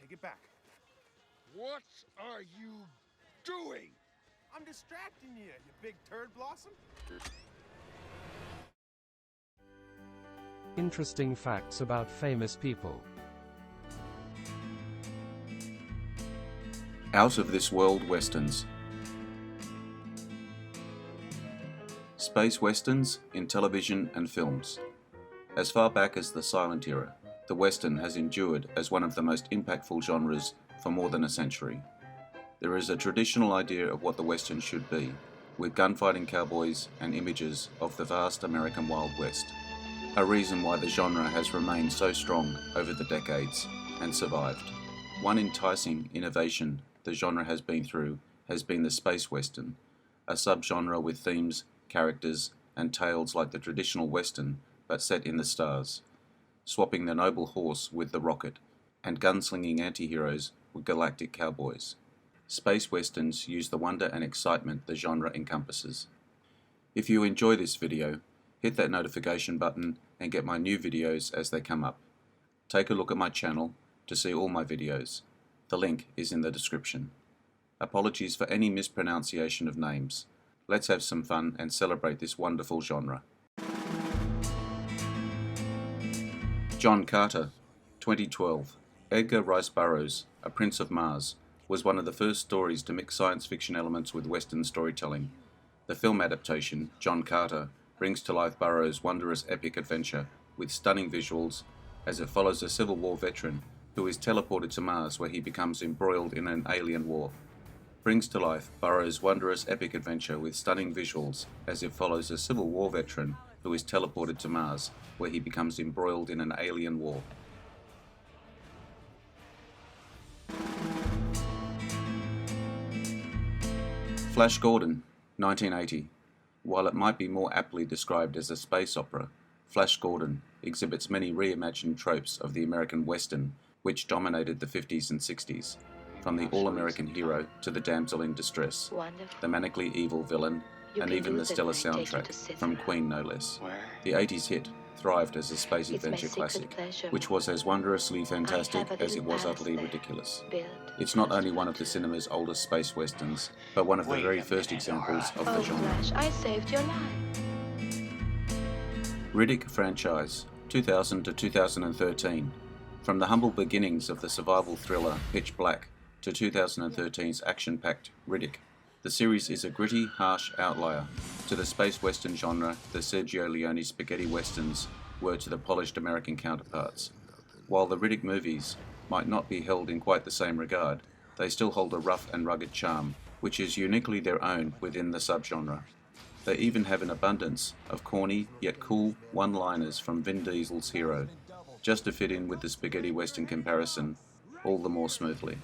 take it back. What are you doing? I'm distracting you, you big turd blossom. Interesting facts about famous people. Out of this world westerns. Space westerns in television and films. As far back as the silent era, the western has endured as one of the most impactful genres for more than a century. There is a traditional idea of what the western should be, with gunfighting cowboys and images of the vast American Wild West. A reason why the genre has remained so strong over the decades and survived. One enticing innovation the genre has been through has been the space western, a subgenre with themes, characters, and tales like the traditional western but set in the stars, swapping the noble horse with the rocket, and gunslinging anti-heroes with galactic cowboys. Space westerns use the wonder and excitement the genre encompasses. If you enjoy this video, hit that notification button and get my new videos as they come up. Take a look at my channel to see all my videos. The link is in the description. Apologies for any mispronunciation of names. Let's have some fun and celebrate this wonderful genre. John Carter, 2012. Edgar Rice Burroughs, A Prince of Mars, was one of the first stories to mix science fiction elements with Western storytelling. The film adaptation, John Carter, brings to life Burroughs' wondrous epic adventure with stunning visuals as it follows a Civil War veteran who is teleported to Mars where he becomes embroiled in an alien war. Brings to life Burroughs' wondrous epic adventure with stunning visuals as it follows a Civil War veteran who is teleported to Mars where he becomes embroiled in an alien war. Flash Gordon, 1980. While it might be more aptly described as a space opera, Flash Gordon exhibits many reimagined tropes of the American Western which dominated the 50s and 60s, from the all-American hero to the damsel in distress, the manically evil villain, and even the stellar soundtrack, from Queen no less. The 80s hit thrived as a space adventure classic, which was as wondrously fantastic as it was utterly ridiculous. It's not only one of the cinema's oldest space westerns, but one of the very first examples of the genre. Flash, I saved your life. Riddick franchise, 2000 to 2013. From the humble beginnings of the survival thriller Pitch Black to 2013's action-packed Riddick, the series is a gritty, harsh outlier to the space western genre the Sergio Leone spaghetti westerns were to the polished American counterparts. While the Riddick movies might not be held in quite the same regard, they still hold a rough and rugged charm, which is uniquely their own within the subgenre. They even have an abundance of corny yet cool one-liners from Vin Diesel's hero, just to fit in with the spaghetti western comparison all the more smoothly.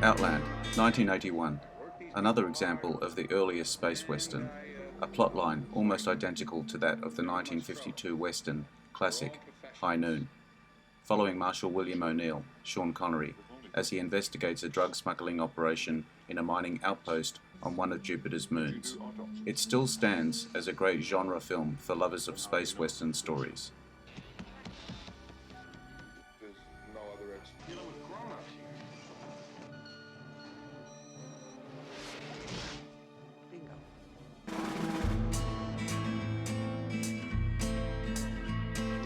Outland, 1981. Another example of the earliest space western, a plotline almost identical to that of the 1952 western classic High Noon, following Marshal William O'Neill, Sean Connery, as he investigates a drug smuggling operation in a mining outpost on one of Jupiter's moons. It still stands as a great genre film for lovers of space western stories.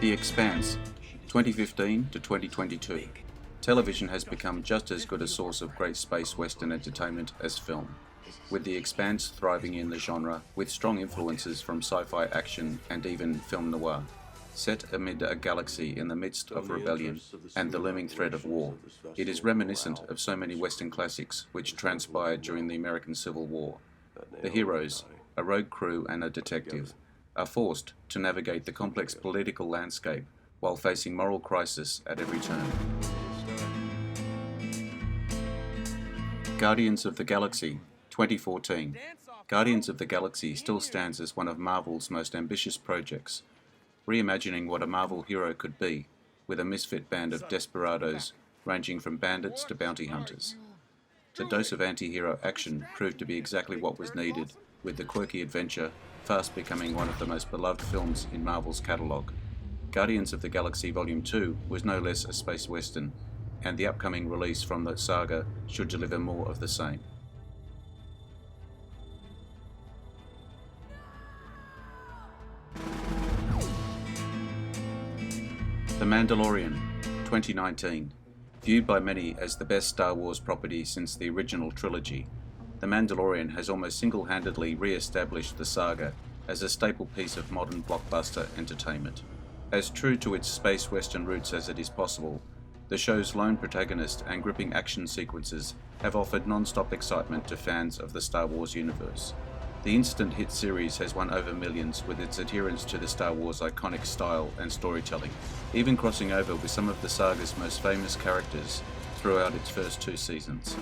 The Expanse, 2015 to 2022. Television has become just as good a source of great space western entertainment as film, with The Expanse thriving in the genre with strong influences from sci-fi action and even film noir. Set amid a galaxy in the midst of rebellion and the looming threat of war, it is reminiscent of so many western classics which transpired during the American Civil War. The heroes, a rogue crew and a detective, are forced to navigate the complex political landscape while facing moral crisis at every turn. Guardians of the Galaxy, 2014. Guardians of the Galaxy still stands as one of Marvel's most ambitious projects, reimagining what a Marvel hero could be, with a misfit band of desperados ranging from bandits to bounty hunters. The dose of anti-hero action proved to be exactly what was needed, with the quirky adventure fast becoming one of the most beloved films in Marvel's catalogue. Guardians of the Galaxy Volume 2 was no less a space western, and the upcoming release from the saga should deliver more of the same. The Mandalorian, 2019. Viewed by many as the best Star Wars property since the original trilogy, The Mandalorian has almost single-handedly re-established the saga as a staple piece of modern blockbuster entertainment. As true to its space western roots as it is possible, the show's lone protagonist and gripping action sequences have offered non-stop excitement to fans of the Star Wars universe. The instant hit series has won over millions with its adherence to the Star Wars iconic style and storytelling, even crossing over with some of the saga's most famous characters throughout its first 2 seasons.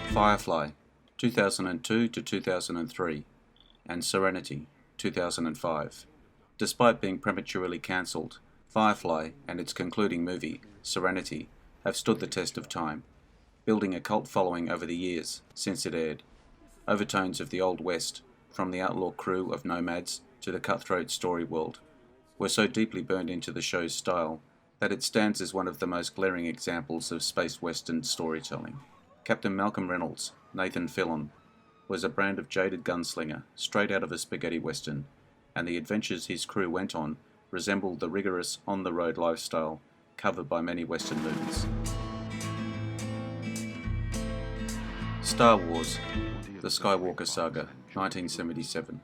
Firefly, 2002 to 2003, and Serenity, 2005. Despite being prematurely cancelled, Firefly and its concluding movie, Serenity, have stood the test of time, building a cult following over the years since it aired. Overtones of the Old West, from the outlaw crew of nomads to the cutthroat story world, were so deeply burned into the show's style that it stands as one of the most glaring examples of space western storytelling. Captain Malcolm Reynolds, Nathan Fillion, was a brand of jaded gunslinger straight out of a spaghetti western, and the adventures his crew went on resembled the rigorous on-the-road lifestyle covered by many western movies. Star Wars, The Skywalker Saga, 1977.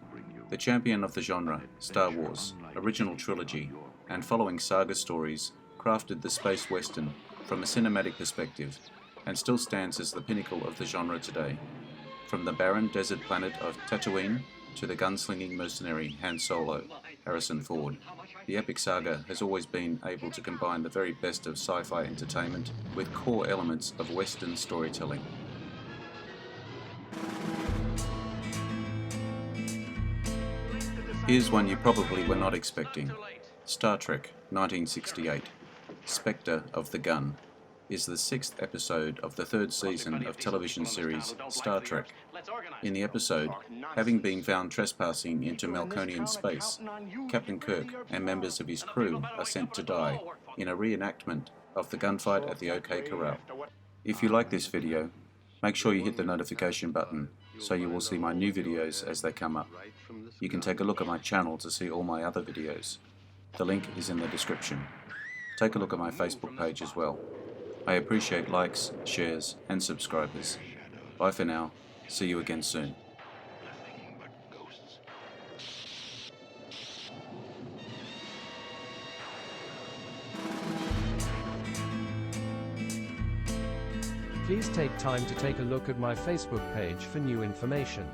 The champion of the genre, Star Wars, original trilogy, and following saga stories crafted the space western from a cinematic perspective and still stands as the pinnacle of the genre today. From the barren desert planet of Tatooine to the gunslinging mercenary Han Solo, Harrison Ford, the epic saga has always been able to combine the very best of sci-fi entertainment with core elements of western storytelling. Here's one you probably were not expecting. Star Trek, 1968. Spectre of the Gun is the 6th episode of the 3rd season of television series Star Trek. In the episode, having been found trespassing into Melkonian space, Captain Kirk and members of his crew are sent to die in a reenactment of the gunfight at the OK Corral. If you like this video, make sure you hit the notification button so you will see my new videos as they come up. You can take a look at my channel to see all my other videos. The link is in the description. Take a look at my Facebook page as well. I appreciate likes, shares, and subscribers. Bye for now. See you again soon. Please take time to take a look at my Facebook page for new information.